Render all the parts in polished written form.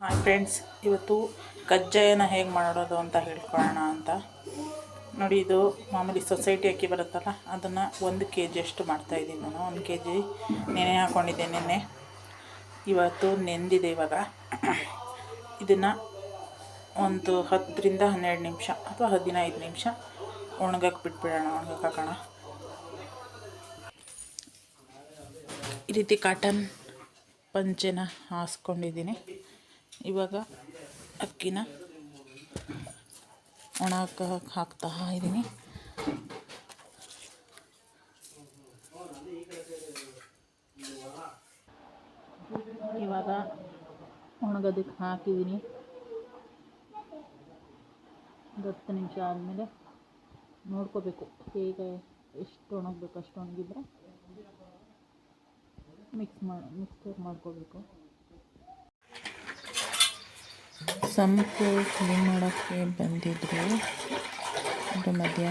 Hi friends, ಇವತ್ತು ಕಜ್ಜಾಯನ ಹೇಗೆ ಮಾಡೋದು ಅಂತ ಹೇಳ್ಕೊಳ್ಳೋಣ ಅಂತ. ನೋಡಿ, ಇದು ಮಾಮೂಲಿ ಸೊಸೈಟಿ ಅಕ್ಕಿ ಬರುತ್ತಲ್ಲ, ಅದನ್ನು 1 kg ಅಷ್ಟು ಮಾಡ್ತಾಯಿದ್ದೀನಿ ನಾನು. 1 kg ನೆನೆ ಹಾಕ್ಕೊಂಡಿದ್ದೆ ನೆನ್ನೆ. ಇವತ್ತು ನೆಂದಿದೆ. ಇವಾಗ ಇದನ್ನು ಒಂದು 10ರಿಂದ 12 ನಿಮಿಷ ಅಥವಾ 15 ನಿಮಿಷ ಒಣಗಕ್ಕೆ ಬಿಟ್ಬಿಡೋಣ. ಒಣಗಕ್ಕೆ ಹಾಕೋಣ. ಈ ರೀತಿ ಕಾಟನ್ ಪಂಚೆನ ಹಾಸ್ಕೊಂಡಿದ್ದೀನಿ. ಇವಾಗ ಅಕ್ಕಿನ ಒಣಗಕ್ಕೆ ಹಾಕ್ತಾ ಇದ್ದೀನಿ. ಇವಾಗ ಒಣಗೋದಕ್ಕೆ ಹಾಕಿದ್ದೀನಿ. 10 ನಿಮಿಷ ಆದಮೇಲೆ ನೋಡ್ಕೋಬೇಕು, ಹೇಗೆ ಎಷ್ಟು ಒಣಗಬೇಕು. ಅಷ್ಟು ಒಣಗಿದ್ರೆ ಮಿಕ್ಸ್ಚರ್ ಮಾಡ್ಕೋಬೇಕು. ಸಂಪು ಕ್ಲೀನ್ ಮಾಡೋಕ್ಕೆ ಬಂದಿದ್ರು ಅದ್ರ ಮಧ್ಯ.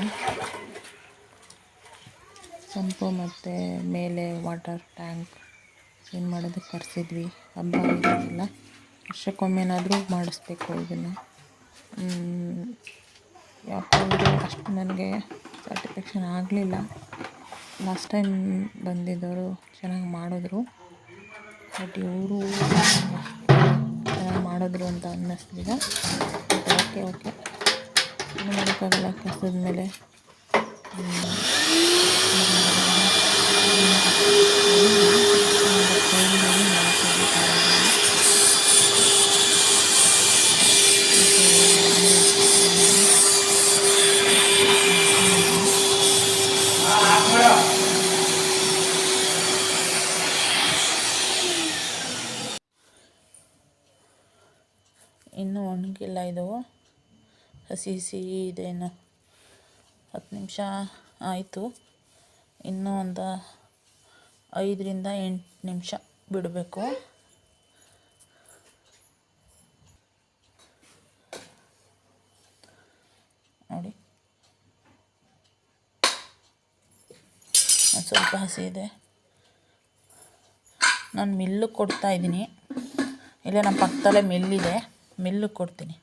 ಸಂಪು ಮತ್ತು ಮೇಲೆ ವಾಟರ್ ಟ್ಯಾಂಕ್ ಕ್ಲೀನ್ ಮಾಡೋದಕ್ಕೆ ಕರೆಸಿದ್ವಿ. ಹಬ್ಬ ಇದೆಲ್ಲ ವರ್ಷಕ್ಕೊಮ್ಮೆನಾದರೂ ಮಾಡಿಸ್ಬೇಕು ಇದನ್ನು. ಯಾಕಂದರೆ ಅಷ್ಟು ನನಗೆ ಸ್ಯಾಟಿಸ್ಫ್ಯಾಕ್ಷನ್ ಆಗಲಿಲ್ಲ. ಲಾಸ್ಟ್ ಟೈಮ್ ಬಂದಿದ್ದವರು ಚೆನ್ನಾಗಿ ಮಾಡಿದ್ರು, ಬಟ್ ಇವರು ಚೆನ್ನಾಗಿ ಮಾಡಿದ್ರು ಅಂತ ಅನ್ನಿಸ್ಲಿಲ್ಲ. ಓಕೆ ಏನು ಮಾಡೋಕ್ಕಾಗಲ್ಲ. ಕಸದ ಮೇಲೆ ಇನ್ನೂ ಒಣಗಿಲ್ಲ. ಇದು ಹಸಿ ಇದೆ. ಇನ್ನು 10 ನಿಮಿಷ ಆಯಿತು. ಇನ್ನೂ ಒಂದು 5ರಿಂದ 8 ನಿಮಿಷ ಬಿಡಬೇಕು. ನೋಡಿ, ಸ್ವಲ್ಪ ಹಸಿ ಇದೆ. ನಾನು ಮಿಲ್ಲಿಗೆ ಕೊಡ್ತಾಯಿದ್ದೀನಿ. ಇಲ್ಲೇ ನಮ್ಮ ಪಕ್ಕದಲ್ಲೇ ಮಿಲ್ಲಿದೆ, ಮಿಲ್ಲಿಗೆ ಕೊಡ್ತೀನಿ.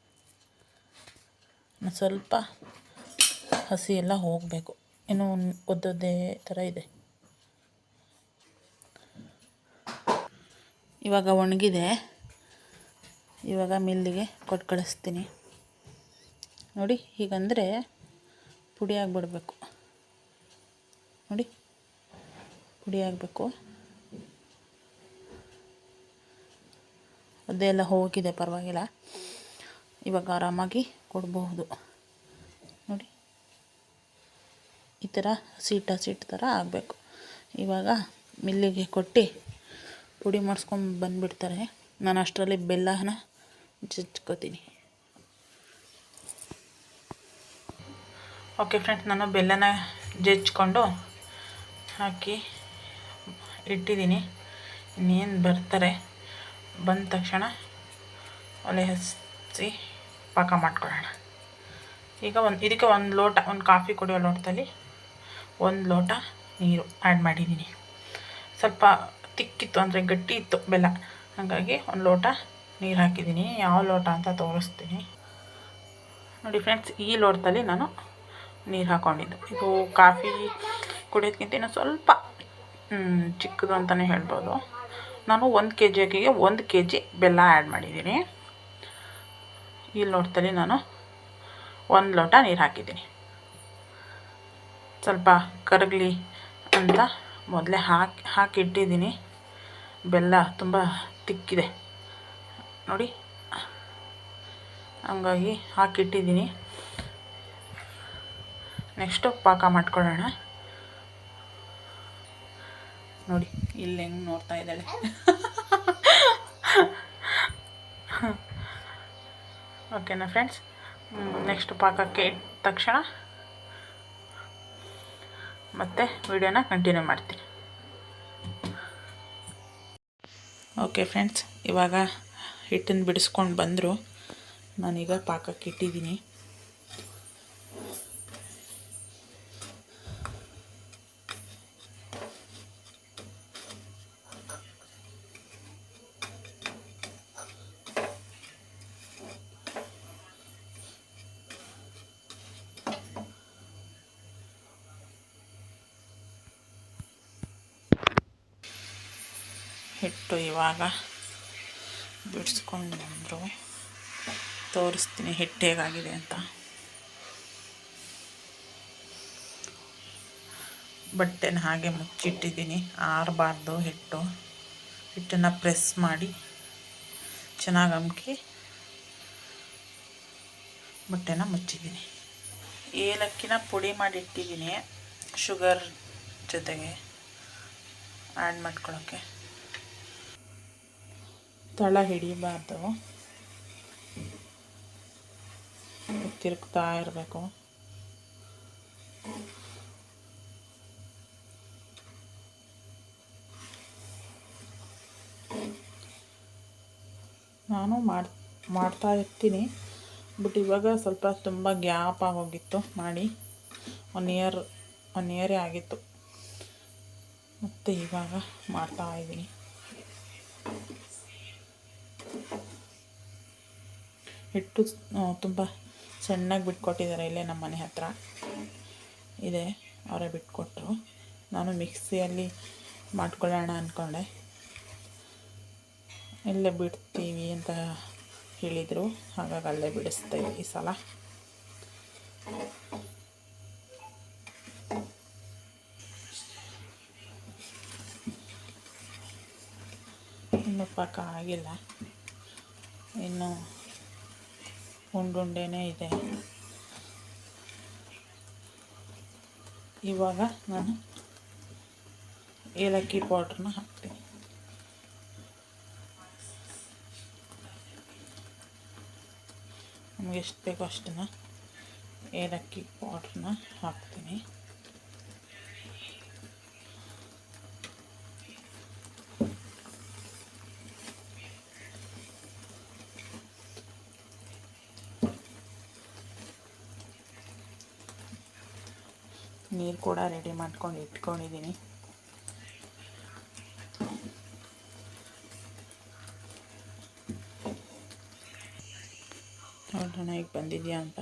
ಸ್ವಲ್ಪ ಹಸಿ ಎಲ್ಲ ಹೋಗಬೇಕು. ಇನ್ನೂ ಒದ್ದೊದ್ದೇ ಥರ ಇದೆ. ಇವಾಗ ಒಣಗಿದೆ. ಇವಾಗ ಮಿಲ್ಲಿಗೆ ಕೊಟ್ಟು ಕಳಿಸ್ತೀನಿ. ನೋಡಿ, ಹೀಗಂದರೆ ಪುಡಿ ಆಗಿಬಿಡ್ಬೇಕು. ನೋಡಿ, ಪುಡಿ ಆಗಬೇಕು. ಒದ್ದೆ ಎಲ್ಲ ಹೋಗಿದೆ, ಪರವಾಗಿಲ್ಲ. ಇವಾಗ ಆರಾಮಾಗಿ ಕೊಡಬಹುದು. ನೋಡಿ, ಈ ಥರ ಹಸಿಟ್ಟು ಥರ ಆಗಬೇಕು. ಇವಾಗ ಮಿಲ್ಲಿಗೆ ಕೊಟ್ಟು ಪುಡಿ ಮಾಡಿಸ್ಕೊಂಡು ಬಂದುಬಿಡ್ತಾರೆ. ನಾನು ಅಷ್ಟರಲ್ಲಿ ಬೆಲ್ಲನ ಜಜ್ಕೋತೀನಿ. ಓಕೆ ಫ್ರೆಂಡ್ಸ್, ನಾನು ಬೆಲ್ಲನ ಜಜ್ಕೊಂಡು ಹಾಕಿ ಇಟ್ಟಿದ್ದೀನಿ. ಇನ್ನೇನು ಬರ್ತಾರೆ. ಬಂದ ತಕ್ಷಣ ಒಲೆ ಹಚ್ಚಿ ಪಾಕ ಮಾಡ್ಕೊಳ್ಳೋಣ. ಈಗ ಇದಕ್ಕೆ ಒಂದು ಲೋಟ, ಒಂದು ಕಾಫಿ ಕುಡಿಯೋ ಲೋಟದಲ್ಲಿ 1 ಲೋಟ ನೀರು ಆ್ಯಡ್ ಮಾಡಿದ್ದೀನಿ. ಸ್ವಲ್ಪ ತಿಕ್ಕಿತ್ತು, ಅಂದರೆ ಗಟ್ಟಿ ಇತ್ತು ಬೆಲ್ಲ, ಹಾಗಾಗಿ 1 ಲೋಟ ನೀರು ಹಾಕಿದ್ದೀನಿ. ಯಾವ ಲೋಟ ಅಂತ ತೋರಿಸ್ತೀನಿ. ನೋಡಿ ಫ್ರೆಂಡ್ಸ್, ಈ ಲೋಟದಲ್ಲಿ ನಾನು ನೀರು ಹಾಕ್ಕೊಂಡಿದ್ದು. ಇದು ಕಾಫಿ ಕುಡಿಯೋದಕ್ಕಿಂತ ಇನ್ನೂ ಸ್ವಲ್ಪ ಚಿಕ್ಕದು ಅಂತಲೇ ಹೇಳ್ಬೋದು. ನಾನು 1 kg ಅಕ್ಕಿಗೆ 1 kg ಬೆಲ್ಲ ಆ್ಯಡ್ ಮಾಡಿದ್ದೀನಿ. ಈ ಲೋಟದಲ್ಲಿ ನಾನು 1 ಲೋಟ ನೀರು ಹಾಕಿದ್ದೀನಿ. ಸ್ವಲ್ಪ ಕರಗಲಿ ಅಂತ ಮೊದಲೇ ಹಾಕಿಟ್ಟಿದ್ದೀನಿ. ಬೆಲ್ಲ ತುಂಬ ತಿಕ್ಕಿದೆ ನೋಡಿ, ಹಂಗಾಗಿ ಹಾಕಿಟ್ಟಿದ್ದೀನಿ. ನೆಕ್ಸ್ಟು ಪಾಕ ಮಾಡ್ಕೊಳ್ಳೋಣ. ನೋಡಿ, ಇಲ್ಲಿ ಹೆಂಗೆ ನೋಡ್ತಾ ಇದ್ದಾಳೆ. ಓಕೆನಾ ಫ್ರೆಂಡ್ಸ್, ನೆಕ್ಸ್ಟ್ ಪಾಕಕ್ಕೆ ಇಟ್ಟ ತಕ್ಷಣ ಮತ್ತೆ ವಿಡಿಯೋನ ಕಂಟಿನ್ಯೂ ಮಾಡ್ತೀನಿ. ಓಕೆ ಫ್ರೆಂಡ್ಸ್, ಇವಾಗ ಹಿಟ್ಟನ್ನು ಬಿಡಿಸ್ಕೊಂಡು ಬಂದರು. ನಾನೀಗ ಪಾಕಕ್ಕೆ ಇಟ್ಟಿದ್ದೀನಿ. ಹಿಟ್ಟು ಇವಾಗ ಬಿಡಿಸ್ಕೊಂಡು ಬಂದರು. ತೋರಿಸ್ತೀನಿ ಹಿಟ್ಟು ಹೇಗಾಗಿದೆ ಅಂತ. ಬಟ್ಟೆನ ಹಾಗೆ ಮುಚ್ಚಿಟ್ಟಿದ್ದೀನಿ, ಆರಬಾರ್ದು. ಹಿಟ್ಟನ್ನು ಪ್ರೆಸ್ ಮಾಡಿ ಚೆನ್ನಾಗಿ ಅಮ್ಕಿ ಬಟ್ಟೆನ ಮುಚ್ಚಿದ್ದೀನಿ. ಏಲಕ್ಕಿನ ಪುಡಿ ಮಾಡಿ ಇಟ್ಟಿದ್ದೀನಿ, ಶುಗರ್ ಜೊತೆಗೆ ಆ್ಯಡ್ ಮಾಡ್ಕೊಳ್ಳೋಕ್ಕೆ. ತಳ ಹಿಡಿಬಾರ್ದು, ತಿರುಗ್ತಾ ಇರಬೇಕು. ನಾನು ಮಾಡ್ತಾ ಇರ್ತೀನಿ, ಬಟ್ ಇವಾಗ ಸ್ವಲ್ಪ ತುಂಬ ಗ್ಯಾಪ್ ಆಗೋಗಿತ್ತು ಮಾಡಿ. ಒನ್ ಇಯರೇ ಆಗಿತ್ತು, ಮತ್ತು ಇವಾಗ ಮಾಡ್ತಾಯಿದ್ದೀನಿ. ಹಿಟ್ಟು ತುಂಬ ಚೆನ್ನಾಗಿ ಬಿಟ್ಕೊಟ್ಟಿದ್ದಾರೆ. ಇಲ್ಲೇ ನಮ್ಮ ಮನೆ ಹತ್ರ ಇದೆ, ಅವರೇ ಬಿಟ್ಕೊಟ್ರು. ನಾನು ಮಿಕ್ಸಿಯಲ್ಲಿ ಮಾಡ್ಕೊಳ್ಳೋಣ ಅಂದ್ಕೊಂಡೆ, ಇಲ್ಲೇ ಬಿಡ್ತೀವಿ ಅಂತ ಹೇಳಿದರು, ಹಾಗಾಗಿ ಅಲ್ಲೇ ಬಿಡಿಸ್ತೇವೆ ಈ ಸಲ. ಇನ್ನೂ ಪಾಕ ಆಗಿಲ್ಲ, ಇನ್ನು ಉಂಡುಂಡೆನೇ ಇದೆ. ಇವಾಗ ನಾನು ಏಲಕ್ಕಿ ಪೌಡ್ರನ್ನ ಹಾಕ್ತೀನಿ. ನಮಗೆ ಎಷ್ಟು ಬೇಕೋ ಅಷ್ಟನ್ನು ಏಲಕ್ಕಿ ಪೌಡ್ರನ್ನ ಹಾಕ್ತೀನಿ. ನೀರು ಕೂಡ ರೆಡಿ ಮಾಡ್ಕೊಂಡು ಇಟ್ಕೊಂಡಿದ್ದೀನಿ. ನೋಡೋಣ ಈಗ ಬಂದಿದೆಯಾ ಅಂತ.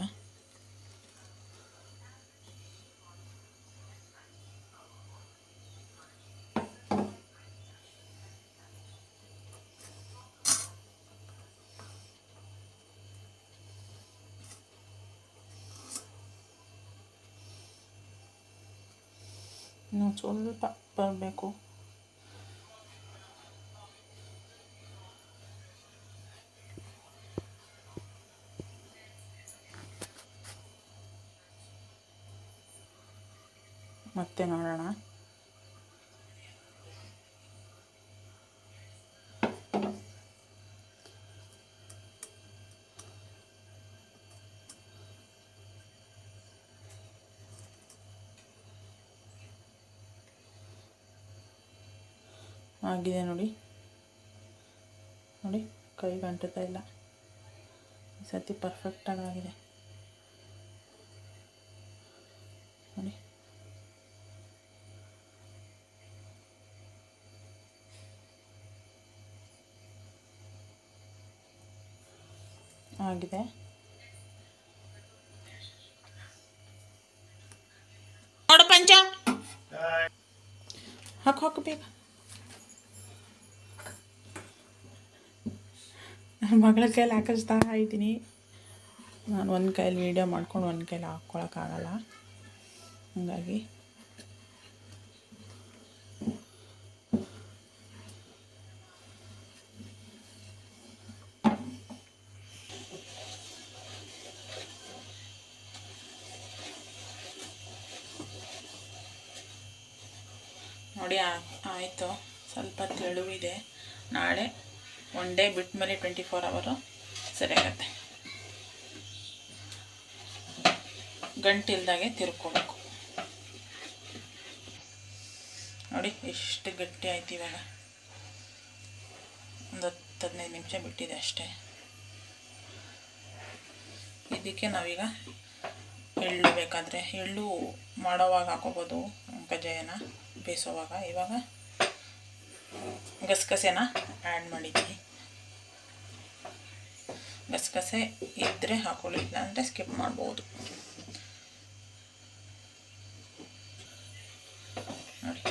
ಇನ್ನು ಸ್ವಲ್ಪ ಬರಬೇಕು. ಮತ್ತೆ ನೋಡೋಣ. ಆಗಿದೆ ನೋಡಿ, ಕೈಗೆ ಅಂಟುತ್ತಾ ಇಲ್ಲ. ಈ ಸತಿ ಪರ್ಫೆಕ್ಟಾಗಿ ಆಗಿದೆ ನೋಡಿ. ಆಗಿದೆ. ನೋಡು ಪಂಚ, ಹಾಕು ಬೇಗ. ಮಗಳ ಕೈಯಲ್ಲಿ ಹಾಕಿಸ್ತಾ ಇದ್ದೀನಿ. ನಾನು ಒಂದು ಕೈಯಲ್ಲಿ ವೀಡಿಯೋ ಮಾಡ್ಕೊಂಡು ಒಂದು ಕೈಯಲ್ಲಿ ಹಾಕ್ಕೊಳಕ್ಕಾಗಲ್ಲ, ಹಾಗಾಗಿ ನೋಡಿ ಆಯಿತು. ಸ್ವಲ್ಪ ತೆಳುವಿದೆ. ನಾಳೆ ಒನ್ ಡೇ ಬಿಟ್ಟ ಮೇಲೆ 24 ಅವರು ಸರಿಯಾಗತ್ತೆ. ಗಂಟಿಲ್ದಾಗೆ ತಿರ್ಕೋಬೇಕು ನೋಡಿ. ಎಷ್ಟು ಗಟ್ಟಿ ಆಯ್ತು. ಇವಾಗ ಒಂದು 10-15 ನಿಮಿಷ ಬಿಟ್ಟಿದೆ ಅಷ್ಟೇ. ಇದಕ್ಕೆ ನಾವೀಗ ಎಳ್ಳು ಬೇಕಾದರೆ ಎಳ್ಳು ಮಾಡೋವಾಗ ಹಾಕೋಬೋದು, ಕಜ್ಜಾಯನ ಬೇಯಿಸೋವಾಗ. ಇವಾಗ ಗಸಗಸೆನ ಆ್ಯಡ್ ಮಾಡಿದ್ದೀನಿ. ಗಸಗಸೆ ಇದ್ದರೆ ಹಾಕೊಳ್ಳಿ, ಇಲ್ಲ ಅಂದರೆ ಸ್ಕಿಪ್ ಮಾಡ್ಬೋದು ನೋಡಿ.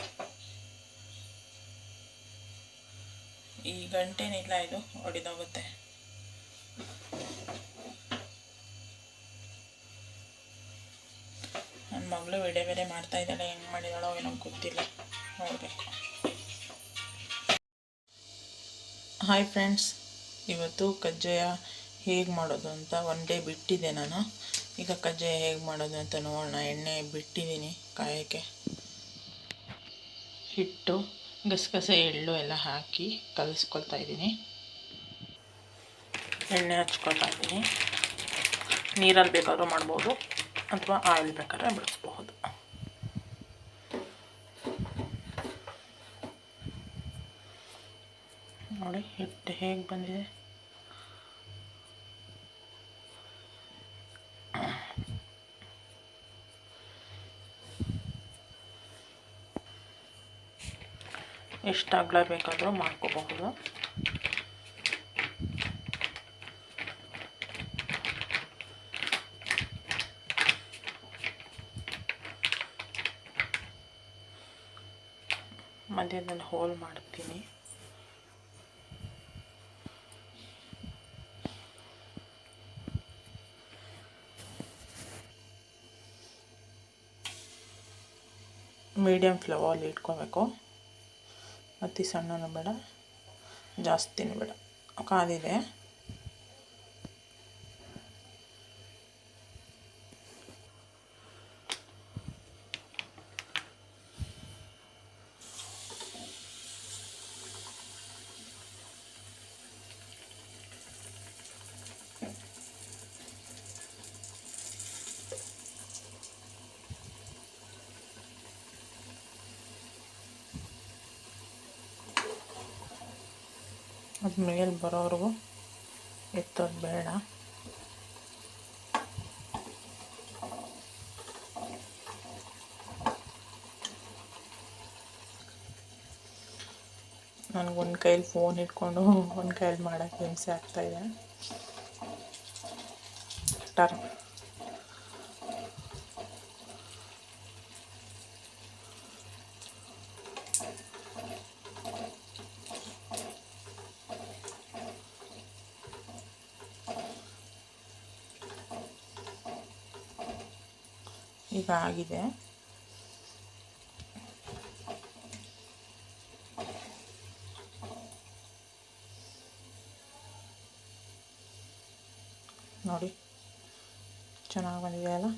ಗಂಟೇನಿಲ್ಲ, ಇದು ಒಡೆದೋಗುತ್ತೆ. ನನ್ನ ಮಗಳು ವಿಡಿಯೋ ಬೇರೆ ಮಾಡ್ತಾ ಇದ್ದಾಳೆ, ಹೆಂಗೆ ಮಾಡಿದಾಳೋ ಏನೋ ಗೊತ್ತಿಲ್ಲ, ನೋಡಬೇಕು. ಹಾಯ್ ಫ್ರೆಂಡ್ಸ್, ಇವತ್ತು ಕಜ್ಜಾಯ ಹೇಗೆ ಮಾಡೋದು ಅಂತ ಒನ್ ಡೇ ಬಿಟ್ಟಿದ್ದೆ ನಾನು. ಈಗ ಕಜ್ಜಾಯ ಹೇಗೆ ಮಾಡೋದು ಅಂತ ನೋಡೋಣ. ಎಣ್ಣೆ ಬಿಟ್ಟಿದ್ದೀನಿ ಕಾಯೋಕ್ಕೆ. ಹಿಟ್ಟು, ಗಸಗಸೆ, ಎಳ್ಳು ಎಲ್ಲ ಹಾಕಿ ಕಲಿಸ್ಕೊಳ್ತಾ ಇದ್ದೀನಿ. ಎಣ್ಣೆ ಹಚ್ಕೊಳ್ತಾ ಇದ್ದೀನಿ. ನೀರಲ್ಲಿ ಬೇಕಾದ್ರೂ ಮಾಡ್ಬೋದು ಅಥವಾ ಆಯಿಲ್ ಬೇಕಾದ್ರೆ ಬಳಸ್ಬಹುದು. ನೋಡಿ ಹಿಟ್ಟು ಹೇಗೆ ಬಂದಿದೆ. ಎಷ್ಟು ಅಗಲ ಬೇಕಾದರೂ ಮಾಡ್ಕೋಬಹುದು. ಮಧ್ಯದಲ್ಲಿ ಹೋಲ್ ಮಾಡ್ತೀನಿ. ಮೀಡಿಯಮ್ ಫ್ಲೇವಲ್ಲಿ ಇಟ್ಕೋಬೇಕು. ಅತಿ ಸಣ್ಣನೂ ಬೇಡ, ಜಾಸ್ತಿನೂ ಬೇಡ. ಕಾದಿದೆ. ಅದು ಮೇಲೆ ಬರೋವರೆಗೂ ಎತ್ತೋದು ಬೇಡ. ನನಗೆ ಒಂದು ಕೈಲಿ ಫೋನ್ ಇಟ್ಕೊಂಡು ಒಂದು ಕೈಲಿ ಮಾಡೋಕ್ಕೆ ಹಿಂಸೆ ಆಗ್ತಾಯಿದೆ. ಈಗ ಆಗಿದೆ. ನೋಡಿ ಚೆನ್ನಾಗಿ ಬಂದಿದೆ ಅಲ್ಲ.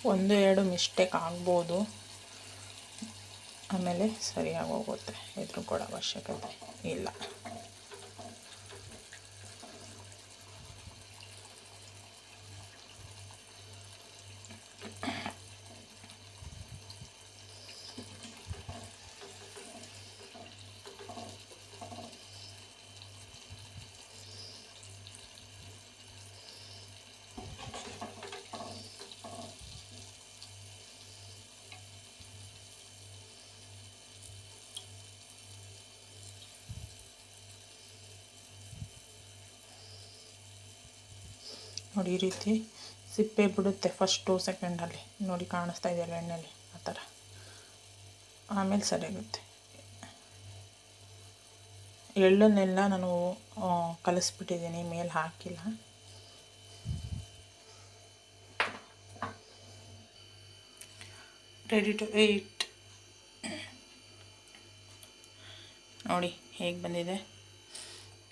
ಒಂದು ಎರಡು ಮಿಸ್ಟೇಕ್ ಆಗ್ಬೋದು, ಆಮೇಲೆ ಸರಿಯಾಗಿ ಹೋಗುತ್ತೆ. ಹೆದರ್ಕೊಳ್ಳೋ ಅವಶ್ಯಕತೆ ಇಲ್ಲ. ನೋಡಿ, ಈ ರೀತಿ ಸಿಪ್ಪೆ ಬಿಡುತ್ತೆ ಫಸ್ಟ್ ಸೆಕೆಂಡಲ್ಲಿ. ನೋಡಿ ಕಾಣಿಸ್ತಾ ಇದೆಯಲ್ಲ ಎಣ್ಣೆಲಿ, ಆ ಥರ. ಆಮೇಲೆ ಸರಿಯಾಗುತ್ತೆ. ಎಳ್ಳನ್ನೆಲ್ಲ ನಾನು ಕಲಿಸ್ಬಿಟ್ಟಿದ್ದೀನಿ, ಮೇಲೆ ಹಾಕಿಲ್ಲ. Ready to eat. ನೋಡಿ ಹೇಗೆ ಬಂದಿದೆ,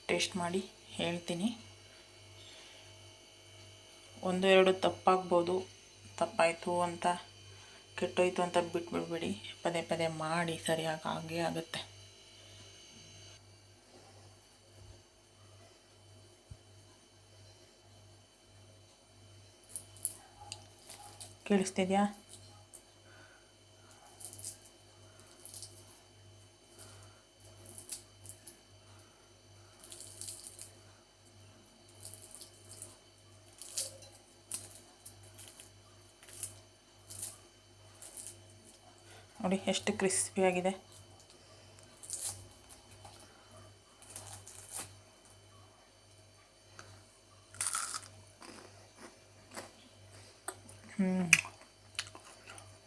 ಟೇಸ್ಟ್ ಮಾಡಿ ಹೇಳ್ತೀನಿ. ಒಂದು ಎರಡು ತಪ್ಪಾಗ್ಬೋದು. ತಪ್ಪಾಯಿತು ಅಂತ, ಕೆಟ್ಟೋಯ್ತು ಅಂತ ಬಿಟ್ಬಿಡ್ಬೇಡಿ. ಪದೇ ಪದೇ ಮಾಡಿ, ಸರಿಯಾಗಿ ಆಗೇ ಆಗುತ್ತೆ. ಕೇಳಿಸ್ತಿದ್ಯಾ? ನೋಡಿ ಎಷ್ಟು ಕ್ರಿಸ್ಪಿಯಾಗಿದೆ.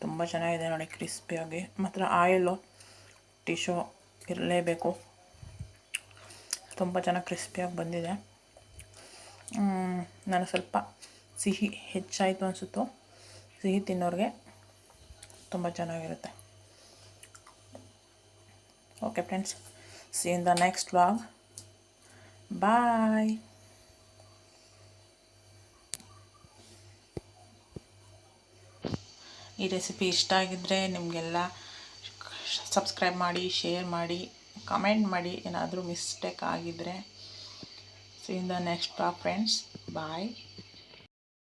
ತುಂಬ ಚೆನ್ನಾಗಿದೆ ನೋಡಿ, ಕ್ರಿಸ್ಪಿಯಾಗಿ. ಮಾತ್ರ ಆಯಿಲು ಟಿಶ್ಯೂ ಇರಲೇಬೇಕು. ತುಂಬ ಚೆನ್ನಾಗಿ ಕ್ರಿಸ್ಪಿಯಾಗಿ ಬಂದಿದೆ. ನಾನು ಸ್ವಲ್ಪ ಸಿಹಿ ಹೆಚ್ಚಾಯಿತು ಅನಿಸುತ್ತೋ. ಸಿಹಿ ತಿನ್ನೋರಿಗೆ ತುಂಬ ಚೆನ್ನಾಗಿರುತ್ತೆ. Okay friends, see in the next vlog. Bye. ಈ ರೆಸಿಪಿ ಇಷ್ಟ ಆಗಿದ್ದರೆ ನಿಮಗೆಲ್ಲ ಸಬ್ಸ್ಕ್ರೈಬ್ ಮಾಡಿ, ಶೇರ್ ಮಾಡಿ, ಕಮೆಂಟ್ ಮಾಡಿ. ಏನಾದರೂ ಮಿಸ್ಟೇಕ್ ಆಗಿದ್ದರೆ. See in the next vlog friends. Bye.